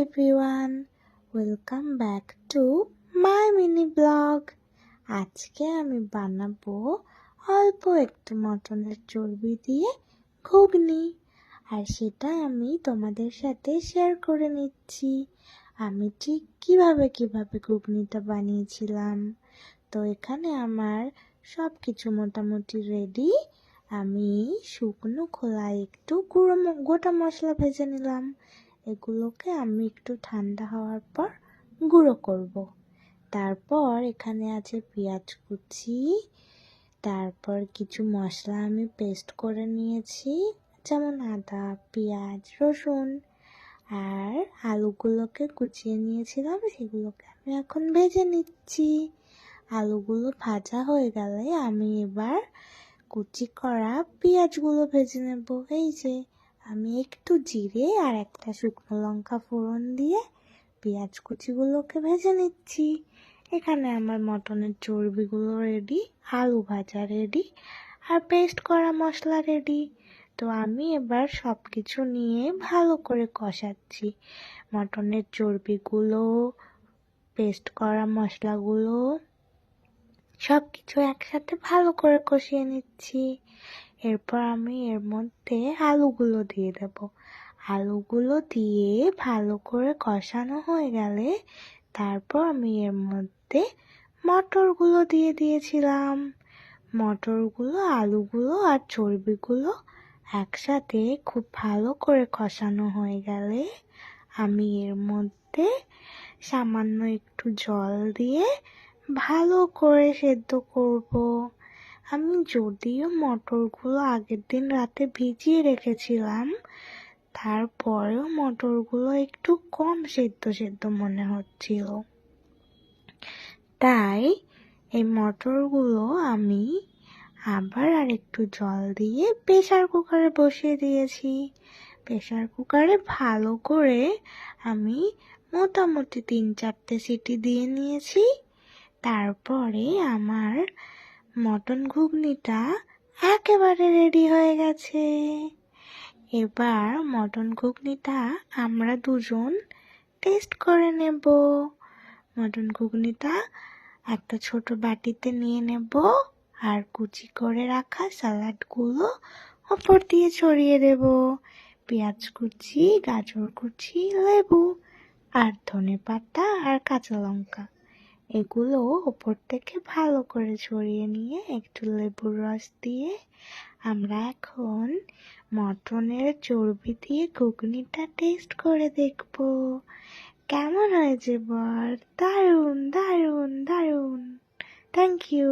Everyone, welcome back to my mini blog. আজকে আমি বানাবো অল্প একটু মটনের চর্বি দিয়ে ঘুগনি, আর সেটা আমি তোমাদের সাথে শেয়ার করে নিচ্ছি আমি ঠিক কিভাবে ঘুগনিটা বানিয়েছিলাম। তো এখানে আমার সব কিছু মোটামুটি রেডি। আমি শুকনো খোলায় একটু গোটা মশলা ভেজে নিলাম। এগুলোকে আমি একটু ঠান্ডা হওয়ার পর গুঁড়ো করব। তারপর এখানে আছে পেঁয়াজ কুচি, তারপর কিছু মশলা আমি পেস্ট করে নিয়েছি, যেমন আদা, পেঁয়াজ, রসুন, আর আলুগুলোকে কুচিয়ে নিয়েছিলাম, সেগুলোকে আমি এখন ভেজে নিচ্ছি। আলুগুলো ভাজা হয়ে গেলে আমি এবার কুচি করা পেঁয়াজগুলো ভেজে নেব। এই যে আমি একটু জিরে আর একটা শুকনো লঙ্কা ফোড়ন দিয়ে পেঁয়াজ কুচিগুলোকে ভেজে নিচ্ছি। এখানে আমার মটনের চর্বিগুলো রেডি, আলু ভাজা রেডি, আর পেস্ট করা মশলা রেডি। তো আমি এবার সব কিছু নিয়ে ভালো করে কষাচ্ছি। মটনের চর্বিগুলো, পেস্ট করা মশলাগুলো সব কিছু একসাথে ভালো করে কষিয়ে নিচ্ছি। এরপর আমি এর মধ্যে আলুগুলো দিয়ে দেব। আলুগুলো দিয়ে ভালো করে কষানো হয়ে গেলে তারপর আমি এর মধ্যে মটরগুলো দিয়ে দিয়েছিলাম। মটরগুলো, আলুগুলো আর চর্বিগুলো একসাথে খুব ভালো করে কষানো হয়ে গেলে আমি এর মধ্যে সামান্য একটু জল দিয়ে ভালো করে সেদ্ধ করব। আমি যদিও মটরগুলো আগের দিন রাতে ভিজিয়ে রেখেছিলাম, তারপরেও মটরগুলো একটু কম সেদ্ধ মনে হচ্ছিল, তাই এই মটরগুলো আমি আবার আর একটু জল দিয়ে প্রেসার কুকারে বসিয়ে দিয়েছি। প্রেসার কুকারে ভালো করে আমি মোটামুটি 3-4টে সিটি দিয়ে নিয়েছি। তারপরে আমার মটন ঘুগনিটা একেবারে রেডি হয়ে গেছে। এবার মটন ঘুগনিটা আমরা দুজন টেস্ট করে নেব। মটন ঘুগনিটা একটা ছোট বাটিতে নিয়ে নেব, আর কুচি করে রাখা স্যালাডগুলো ওপর দিয়ে ছড়িয়ে দেব। পেঁয়াজ কুচি, গাজর কুচি, লেবু আর ধনেপাতা আর কাঁচা লঙ্কা, এগুলো ওপর থেকে ভালো করে ছড়িয়ে নিয়ে একটু লেবুর রস দিয়ে আমরা এখন মটনের চর্বি দিয়ে ঘুগনিটা টেস্ট করে দেখব কেমন হয়েছে বল। দারুণ দারুণ দারুণ। Thank you.